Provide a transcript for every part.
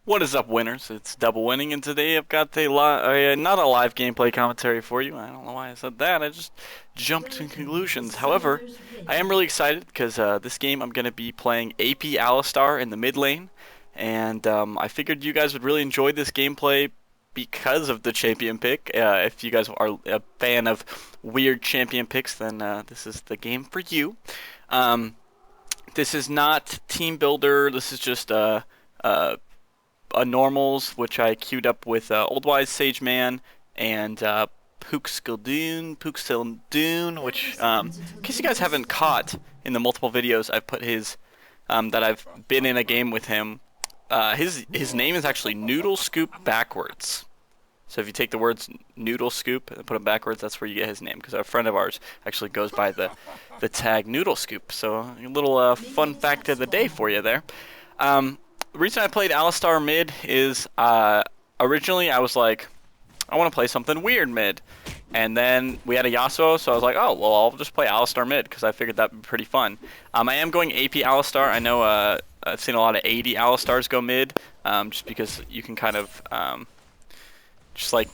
What is up, winners? It's Double Winning, and today I've got not a live gameplay commentary for you. I don't know why I said that. I just jumped to conclusions. However, I am really excited because this game I'm going to be playing AP Alistar in the mid lane, and I figured you guys would really enjoy this gameplay because of the champion pick. If you guys are a fan of weird champion picks, then this is the game for you. Um, this is not team builder. This is just normals, which I queued up with Old Wise Sage Man and Pook which, in case you guys haven't caught in the multiple videos I've put his, that I've been in a game with him, his name is actually Noodle Scoop backwards. So if you take the words Noodle Scoop and put them backwards, that's where you get his name, because a friend of ours actually goes by the tag Noodle Scoop. So a little fun fact of the day for you there. The reason I played Alistar mid is originally I was like, I want to play something weird mid. And then we had a Yasuo, so I was like, oh, well, I'll just play Alistar mid, because I figured that would be pretty fun. I am going AP Alistar. I know I've seen a lot of AD Alistars go mid, just because you can kind of, just like,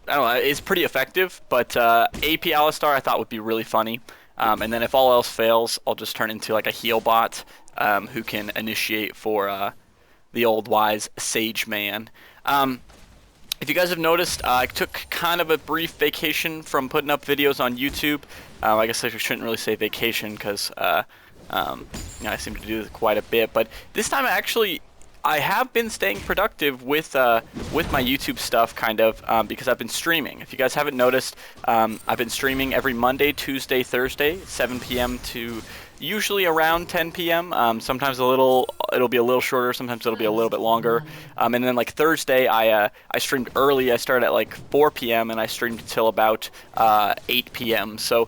I don't know, it's pretty effective. But AP Alistar I thought would be really funny. And then if all else fails, I'll just turn into like a heal bot who can initiate for the old wise Sage Man. If you guys have noticed, I took kind of a brief vacation from putting up videos on YouTube. I guess I shouldn't really say vacation because I seem to do this quite a bit. But this time I have been staying productive with my YouTube stuff, kind of, because I've been streaming. If you guys haven't noticed, I've been streaming every Monday, Tuesday, Thursday, 7 p.m. to usually around 10 p.m. Sometimes it'll be a little shorter, sometimes it'll be a little bit longer. And then like Thursday, I streamed early. I started at like 4 p.m. and I streamed until about 8 p.m. So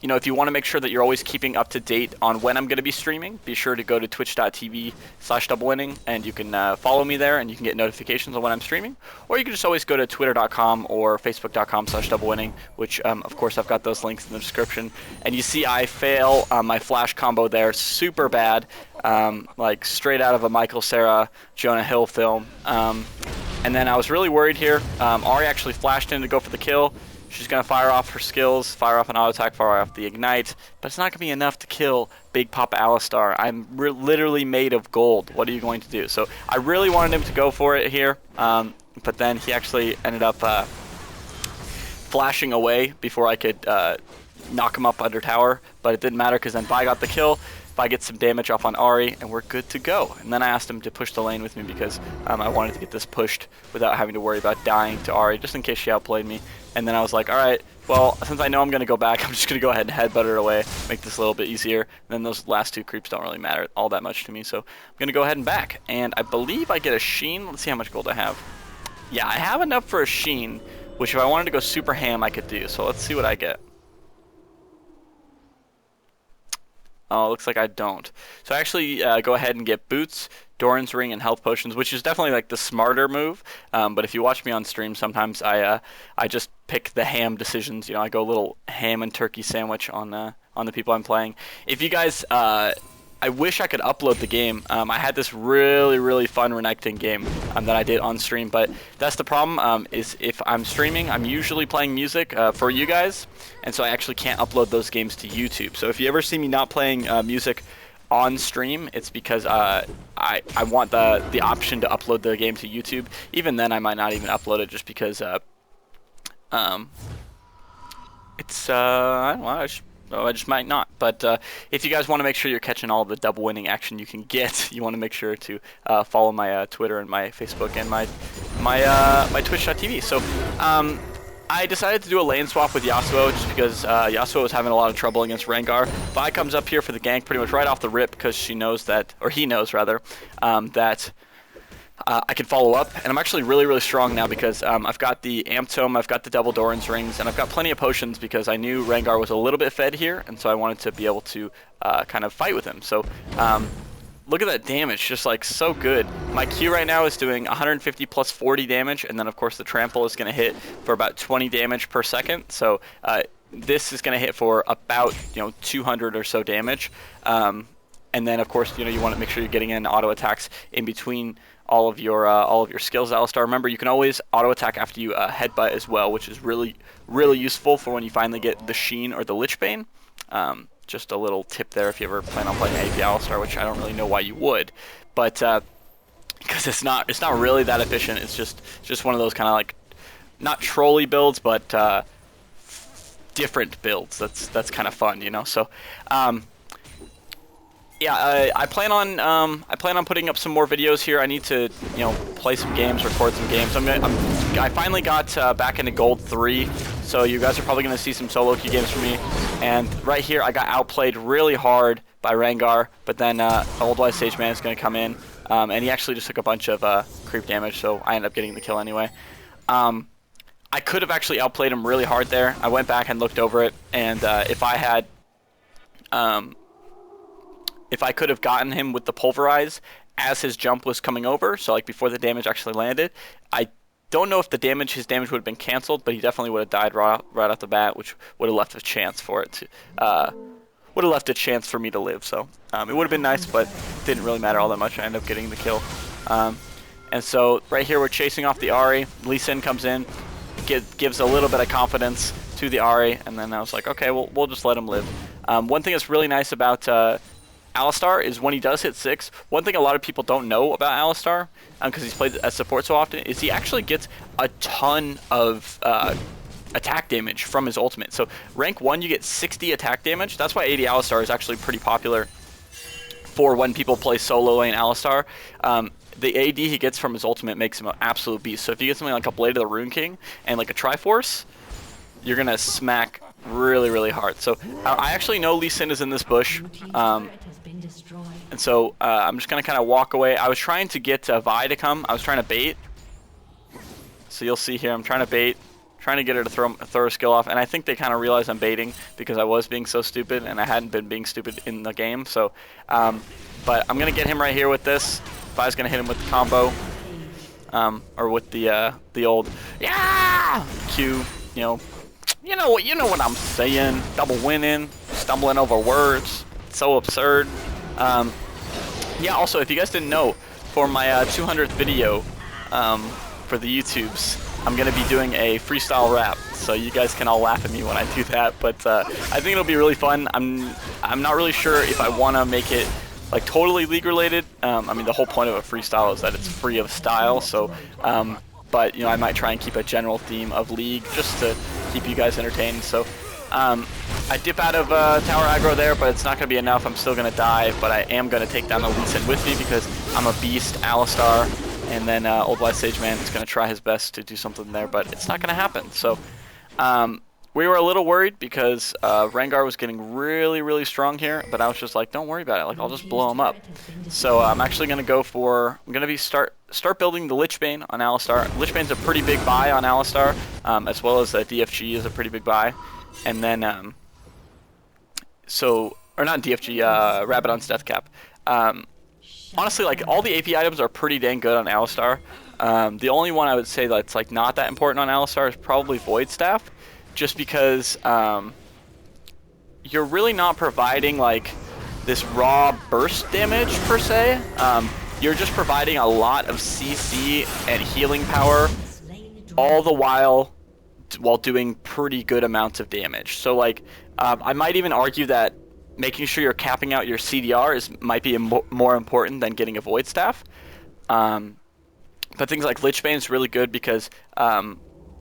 you know, if you want to make sure that you're always keeping up to date on when I'm going to be streaming, be sure to go to twitch.tv/doublewinning, and you can follow me there, and you can get notifications on when I'm streaming. Or you can just always go to twitter.com or facebook.com/doublewinning, which, of course, I've got those links in the description. And you see I fail my flash combo there super bad, like straight out of a Michael Cera, Jonah Hill film. And then I was really worried here. Ari actually flashed in to go for the kill. She's going to fire off her skills, fire off an auto attack, fire off the ignite, but it's not going to be enough to kill Big Papa Alistar. I'm literally made of gold. What are you going to do? So I really wanted him to go for it here, but then he actually ended up flashing away before I could knock him up under tower, but it didn't matter because then Vi got the kill. Vi gets some damage off on Ari, and we're good to go. And then I asked him to push the lane with me because I wanted to get this pushed without having to worry about dying to Ari, just in case she outplayed me. And then I was like, alright, well, since I know I'm going to go back, I'm just going to go ahead and headbutt it away, make this a little bit easier. And then those last two creeps don't really matter all that much to me, so I'm going to go ahead and back. And I believe I get a Sheen. Let's see how much gold I have. Yeah, I have enough for a Sheen, which if I wanted to go super ham, I could do. So let's see what I get. Oh, looks like I don't. So I actually go ahead and get boots, Doran's ring, and health potions, which is definitely like the smarter move. But if you watch me on stream, sometimes I just pick the ham decisions. You know, I go a little ham and turkey sandwich on the people I'm playing. If you guys, I wish I could upload the game. I had this really fun Renekton game that I did on stream, but that's the problem. Is if I'm streaming, I'm usually playing music for you guys, and so I actually can't upload those games to YouTube. So if you ever see me not playing music on stream, it's because I want the option to upload the game to YouTube. Even then, I might not even upload it just because it's I don't know. I just might not. But if you guys want to make sure you're catching all the double winning action you can get, you want to make sure to follow my Twitter and my Facebook and my Twitch.tv. So I decided to do a lane swap with Yasuo just because Yasuo was having a lot of trouble against Rengar. Vi comes up here for the gank pretty much right off the rip because she knows that, or he knows rather, that I can follow up, and I'm actually really strong now because I've got the Amp Tome, I've got the double Doran's rings, and I've got plenty of potions because I knew Rengar was a little bit fed here, and so I wanted to be able to kind of fight with him. So look at that damage, just like so good. My Q right now is doing 150 plus 40 damage, and then of course the trample is going to hit for about 20 damage per second. So this is going to hit for about 200 or so damage. And then, of course, you know, you want to make sure you're getting in auto attacks in between all of your skills, Alistar. Remember, you can always auto attack after you headbutt as well, which is really useful for when you finally get the Sheen or the Lichbane. Just a little tip there if you ever plan on playing AP Alistar, which I don't really know why you would, but because it's not really that efficient. It's just one of those kind of like not trolley builds, but different builds. That's kind of fun, you know. So. Yeah, I plan on putting up some more videos here. I need to, you know, play some games, record some games. I finally got back into Gold 3, so you guys are probably going to see some solo queue games from me. And right here, I got outplayed really hard by Rengar, but then Old Wise Sage Man is going to come in, and he actually just took a bunch of creep damage, so I ended up getting the kill anyway. I could have actually outplayed him really hard there. I went back and looked over it, and if I could have gotten him with the Pulverize as his jump was coming over, so like before the damage actually landed, I don't know if his damage would have been canceled, but he definitely would have died right off the bat, which would have left a chance for it to, would have left a chance for me to live. So it would have been nice, but it didn't really matter all that much. I ended up getting the kill. And so right here we're chasing off the Ahri. Lee Sin comes in, gives a little bit of confidence to the Ahri, and then I was like, okay, we'll just let him live. One thing that's really nice about Alistar is when he does hit 6, one thing a lot of people don't know about Alistar, because he's played as support so often, is he actually gets a ton of attack damage from his ultimate. So rank 1 you get 60 attack damage. That's why AD Alistar is actually pretty popular for when people play solo lane Alistar. The AD he gets from his ultimate makes him an absolute beast. So if you get something like a Blade of the Rune King and like a Triforce, you're going to smack really hard. So I actually know Lee Sin is in this bush, and so I'm just going to kind of walk away. I was trying to get Vi to come. I was trying to bait. So you'll see here I'm trying to bait, trying to get her to throw her skill off, and I think they kind of realized I'm baiting because I was being so stupid and I hadn't been being stupid in the game. So, but I'm going to get him right here with this. Vi's going to hit him with the combo, or with the old Q, You know what I'm saying. Double winning, stumbling over words. It's so absurd. Yeah, also, if you guys didn't know, for my 200th video for the YouTubes, I'm going to be doing a freestyle rap. So you guys can all laugh at me when I do that. But I think it'll be really fun. I'm not really sure if I want to make it like totally league related. I mean, the whole point of a freestyle is that it's free of style. So, but I might try and keep a general theme of league just to keep you guys entertained. So I dip out of tower aggro there, but it's not going to be enough. I'm still going to die, but I am going to take down the Lee Sin with me because I'm a beast Alistar, and then Old Wise Sage Man is going to try his best to do something there, but it's not going to happen. So we were a little worried because Rengar was getting really strong here, but I was just like, don't worry about it. Like, I'll just blow him up. So I'm actually going to go for, I'm going to start building the Lichbane on Alistar. Lichbane's a pretty big buy on Alistar, as well as the DFG is a pretty big buy. And then, or not DFG, Rabadon's Death Cap. Honestly, like, all the AP items are pretty dang good on Alistar. The only one I would say that's like not that important on Alistar is probably Void Staff, just because you're really not providing like this raw burst damage per se. You're just providing a lot of CC and healing power, all the while doing pretty good amounts of damage. So like, I might even argue that making sure you're capping out your CDR might be more important than getting a Void Staff. But things like Lichbane is really good because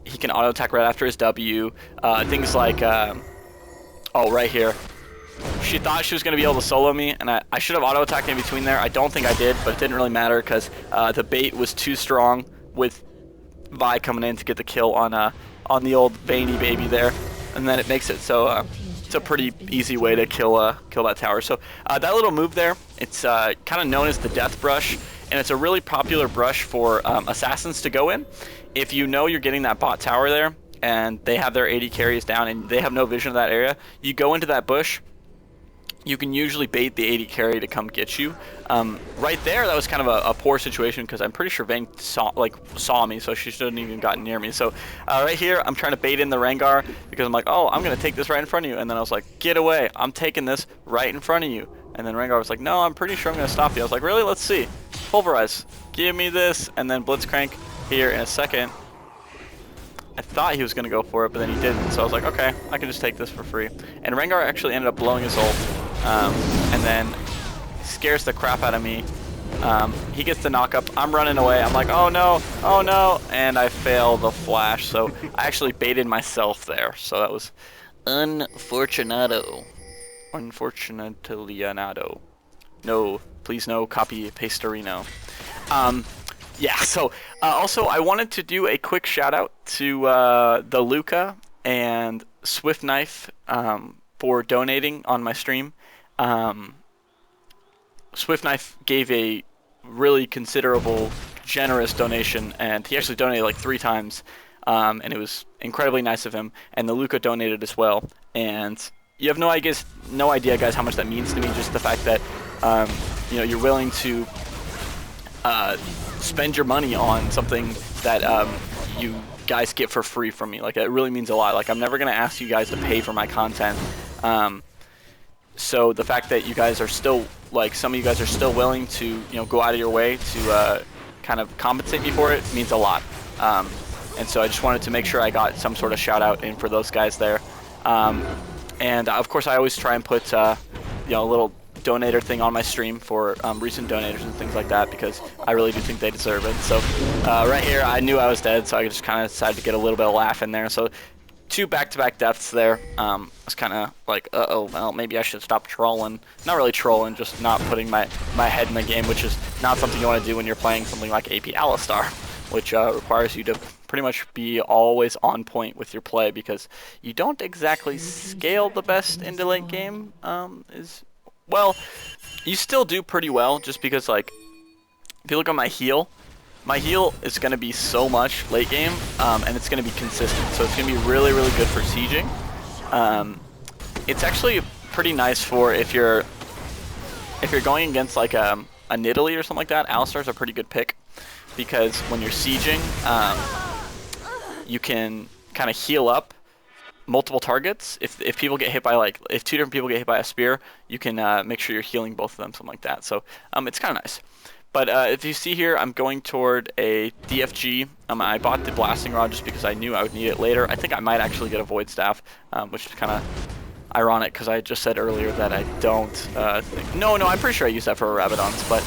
he can auto attack right after his W. Things like, oh, right here. She thought she was going to be able to solo me, and I should have auto attacked in between there. I don't think I did, but it didn't really matter because the bait was too strong with Vi coming in to get the kill on the old veiny baby there, and then it makes it so it's a pretty easy way to kill that tower. So that little move there, it's kind of known as the Death Brush, and it's a really popular brush for assassins to go in. If you know you're getting that bot tower there, and they have their 80 carries down, and they have no vision of that area, you go into that bush. You can usually bait the 80 carry to come get you. Right there, that was kind of a poor situation because I'm pretty sure Vayne saw me, so she shouldn't even gotten near me. So right here, I'm trying to bait in the Rengar because I'm like, oh, I'm going to take this right in front of you. And then I was like, get away. I'm taking this right in front of you. And then Rengar was like, no, I'm pretty sure I'm going to stop you. I was like, really? Let's see. Pulverize. Give me this. And then Blitzcrank here in a second. I thought he was going to go for it, but then he didn't. So I was like, okay, I can just take this for free. And Rengar actually ended up blowing his ult. And then scares the crap out of me. He gets the knock up. I'm running away. I'm like, oh no, oh no. And I fail the flash. So I actually baited myself there. So that was unfortunato. Unfortunately-nato. No, please no copy pastorino. Yeah, so also I wanted to do a quick shout out to the Luca and Swift Knife for donating on my stream. Swift Knife gave a really considerable, generous donation, and he actually donated like 3 times, and it was incredibly nice of him. And the Luca donated as well, and you have no idea, guys, how much that means to me. Just the fact that you know, you're willing to spend your money on something that you guys get for free from me. Like, it really means a lot. Like, I'm never gonna ask you guys to pay for my content. So the fact that you guys are still, like, some of you guys are still willing to, you know, go out of your way to kind of compensate me for it means a lot. And so I just wanted to make sure I got some sort of shout out in for those guys there. And of course I always try and put, you know, a little donator thing on my stream for recent donators and things like that, because I really do think they deserve it. So right here, I knew I was dead, so I just kind of decided to get a little bit of laugh in there. So 2 back-to-back deaths there. I was kind of like, uh-oh, well, maybe I should stop trolling. Not really trolling, just not putting my head in the game, which is not something you want to do when you're playing something like AP Alistar, which requires you to pretty much be always on point with your play, because you don't exactly scale the best into late game. Well, you still do pretty well, just because, like, if you look at my heal is going to be so much late game, and it's going to be consistent, so it's going to be really, really good for sieging. It's actually pretty nice for if you're going against, like, a Nidalee or something like that. Alistar's a pretty good pick, because when you're sieging, you can kind of heal up multiple targets. If people get hit by, like, if 2 different people get hit by a spear, you can make sure you're healing both of them, something like that. So it's kind of nice. But if you see here, I'm going toward a DFG. I bought the blasting rod just because I knew I would need it later. I think I might actually get a void staff, which is kind of ironic because I just said earlier that I don't think. No, I'm pretty sure I used that for Rabadons, but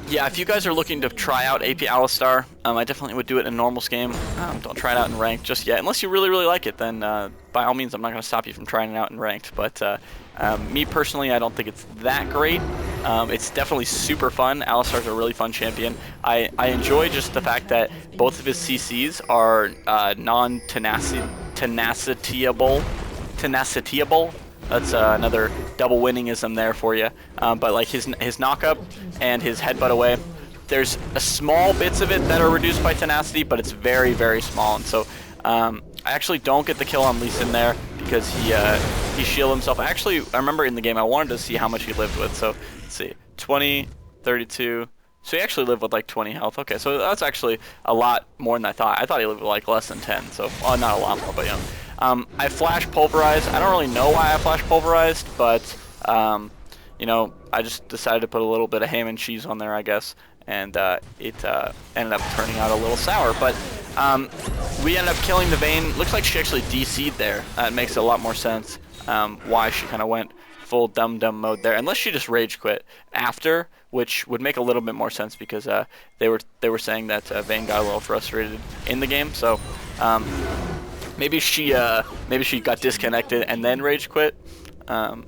yeah, if you guys are looking to try out AP Alistar, I definitely would do it in a normals game. Don't try it out in ranked just yet. Unless you really, really like it, then by all means, I'm not going to stop you from trying it out in ranked. But me personally, I don't think it's that great. It's definitely super fun. Alistar's a really fun champion. I enjoy just the fact that both of his CCs are tenacitable. That's another double winningism there for you. But like his knockup and his headbutt away, there's a small bits of it that are reduced by tenacity, but it's very, very small. And so I actually don't get the kill on Lee Sin there because he shielded himself. Actually, I remember in the game I wanted to see how much he lived with. So let's see, 20, 32. So he actually lived with like 20 health. Okay, so that's actually a lot more than I thought. I thought he lived with like less than 10. So well, not a lot more, but yeah. I flash pulverized. I don't really know why I flash pulverized, but you know, I just decided to put a little bit of ham and cheese on there, I guess, and it ended up turning out a little sour. But we ended up killing the Vayne. Looks like she actually DC'd there. It makes a lot more sense why she kind of went full dumb mode there, unless she just rage quit after, which would make a little bit more sense because they were saying that Vayne got a little frustrated in the game. So maybe she got disconnected and then rage quit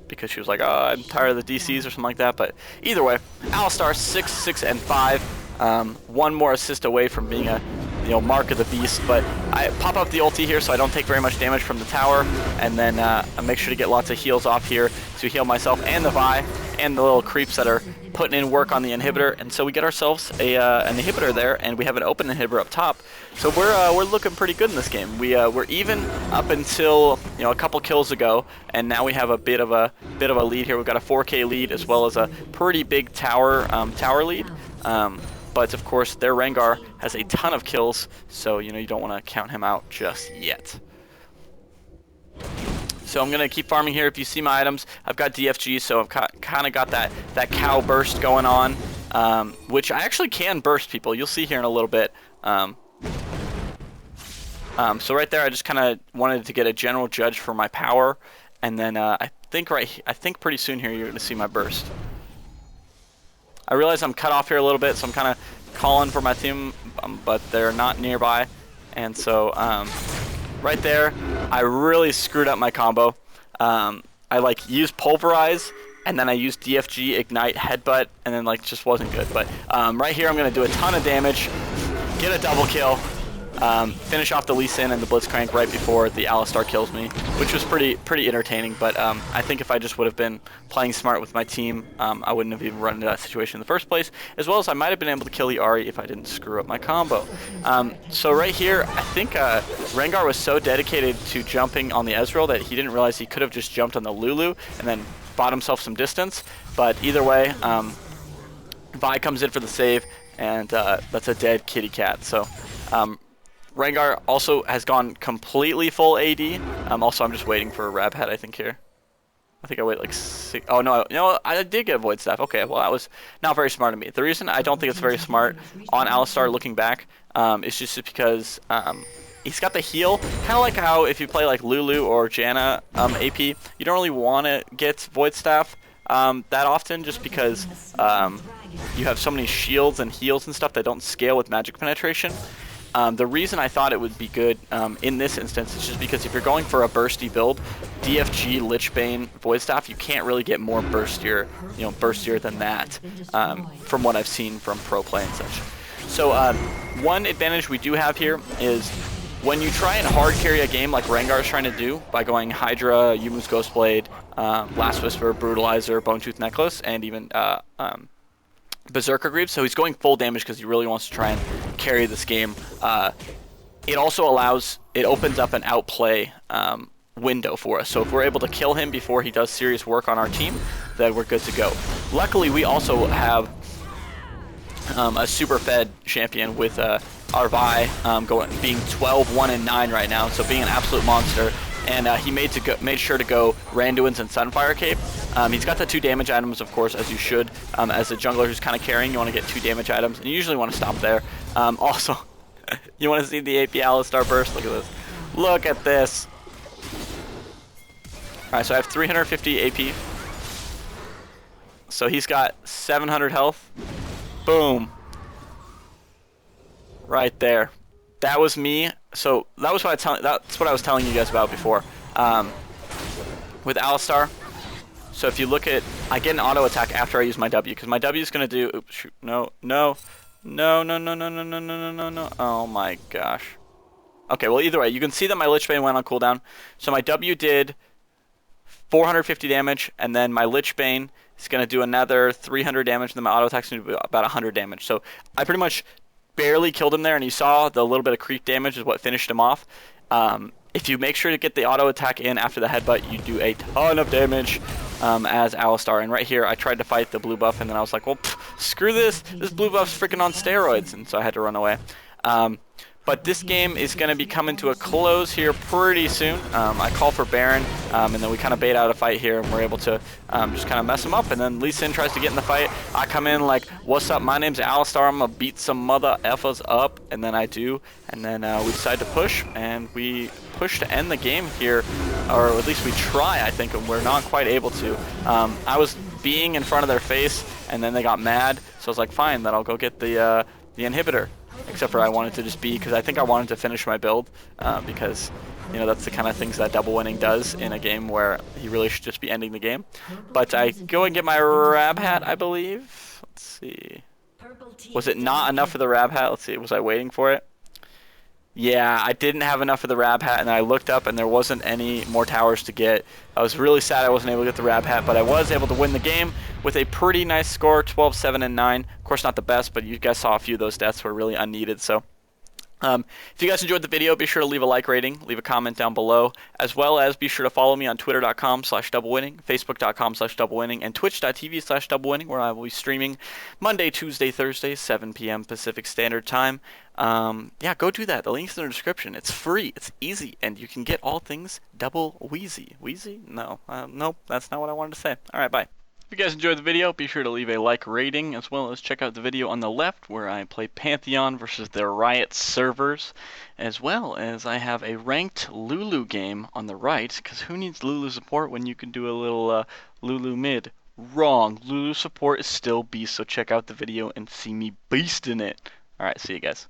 because she was like, oh, I'm tired of the DCs or something like that. But either way, Alistar 6, 6, and 5, 1 more assist away from being a mark of the beast. But I pop up the ulti here so I don't take very much damage from the tower, and then I make sure to get lots of heals off here to heal myself and the Vi and the little creeps that are putting in work on the inhibitor. And so we get ourselves an inhibitor there, and we have an open inhibitor up top. So we're looking pretty good in this game. We're even up until a couple kills ago, and now we have a bit of a lead here. We've got a 4K lead as well as a pretty big tower lead. But of course, their Rengar has a ton of kills, so you don't want to count him out just yet. So I'm going to keep farming here. If you see my items, I've got DFG, so I've kind of got that cow burst going on, which I actually can burst people. You'll see here in a little bit. So right there, I just kind of wanted to get a general judge for my power, and then I think pretty soon here you're going to see my burst. I realize I'm cut off here a little bit, so I'm kind of calling for my team, but they're not nearby, and so right there, I really screwed up my combo. I like used Pulverize, and then I used DFG, Ignite, Headbutt, and then like just wasn't good. But right here, I'm gonna do a ton of damage, get a double kill, finish off the Lee Sin and the Blitzcrank right before the Alistar kills me, which was pretty entertaining. But I think if I just would have been playing smart with my team, I wouldn't have even run into that situation in the first place, as well as I might have been able to kill the Ahri if I didn't screw up my combo. So right here, I think Rengar was so dedicated to jumping on the Ezreal that he didn't realize he could have just jumped on the Lulu and then bought himself some distance. But either way, Vi comes in for the save, and that's a dead kitty cat. So Rengar also has gone completely full AD. Also, I'm just waiting for a Rab Head, I think, here. I think I wait like 6... Oh, no, I did get Void Staff. Okay, well, that was not very smart of me. The reason I don't think it's very smart on Alistar looking back is just because he's got the heal. Kind of like how if you play like Lulu or Janna AP, you don't really want to get Void Staff that often, just because you have so many shields and heals and stuff that don't scale with magic penetration. The reason I thought it would be good in this instance is just because if you're going for a bursty build, DFG, Lichbane, Void Staff, you can't really get more burstier than that from what I've seen from pro play and such. So one advantage we do have here is when you try and hard carry a game like Rengar is trying to do by going Hydra, Yumu's Ghostblade, Last Whisper, Brutalizer, Bone Tooth Necklace, and even Berserker Greaves, so he's going full damage because he really wants to try and carry this game. It also opens up an outplay window for us. So if we're able to kill him before he does serious work on our team, then we're good to go. Luckily, we also have a super fed champion with our Vi being 12, 1, and 9 right now, so being an absolute monster. And he made sure to go Randuin's and Sunfire Cape. He's got the 2 damage items, of course, as you should. As a jungler who's kind of carrying, you want to get 2 damage items, and you usually want to stop there. Also, you want to see the AP Alistar burst? Look at this. Look at this. Alright, so I have 350 AP. So he's got 700 health. Boom. Right there. That was me. So that's what I was telling you guys about before with Alistar. So if you look at, I get an auto attack after I use my W, because my W is going to do, oops, shoot, no. Oh my gosh. Okay, well either way, you can see that my Lichbane went on cooldown. So my W did 450 damage, and then my Lichbane is going to do another 300 damage, and then my auto attack is going to do about 100 damage. So I pretty much barely killed him there, and you saw the little bit of creep damage is what finished him off. If you make sure to get the auto attack in after the headbutt, you do a ton of damage as Alistar. And right here, I tried to fight the blue buff, and then I was like, well, screw this. This blue buff's freaking on steroids, and so I had to run away. But this game is going to be coming to a close here pretty soon. I call for Baron, and then we kind of bait out a fight here, and we're able to just kind of mess him up. And then Lee Sin tries to get in the fight. I come in like, what's up, my name's Alistar, I'm going to beat some mother effers up. And then I do, and then we decide to push, and we push to end the game here, or at least we try, I think, and we're not quite able to. I was being in front of their face, and then they got mad, so I was like, fine, then I'll go get the inhibitor. Except for I wanted to just be, because I think I wanted to finish my build, because, you know, that's the kind of things that DoubleWinning does in a game where he really should just be ending the game. But I go and get my Rab Hat, I believe. Let's see. Was it not enough for the Rab Hat? Let's see. Was I waiting for it? Yeah, I didn't have enough for the Rab Hat, and I looked up and there wasn't any more towers to get. I was really sad I wasn't able to get the Rab Hat, but I was able to win the game with a pretty nice score, 12, 7, and 9. Of course, not the best, but you guys saw a few of those deaths were really unneeded, so If you guys enjoyed the video, be sure to leave a like rating, leave a comment down below, as well as be sure to follow me on twitter.com/doublewinning, facebook.com/doublewinning, and twitch.tv/doublewinning, where I will be streaming Monday, Tuesday, Thursday, 7 p.m. Pacific Standard Time. Yeah, go do that. The link's in the description. It's free, it's easy, and you can get all things double wheezy. Wheezy? No. Nope, that's not what I wanted to say. Alright, bye. If you guys enjoyed the video, be sure to leave a like rating, as well as check out the video on the left where I play Pantheon versus their Riot servers, as well as I have a ranked Lulu game on the right, because who needs Lulu support when you can do a little Lulu mid? Wrong. Lulu support is still beast, so check out the video and see me beast in it. Alright, see you guys.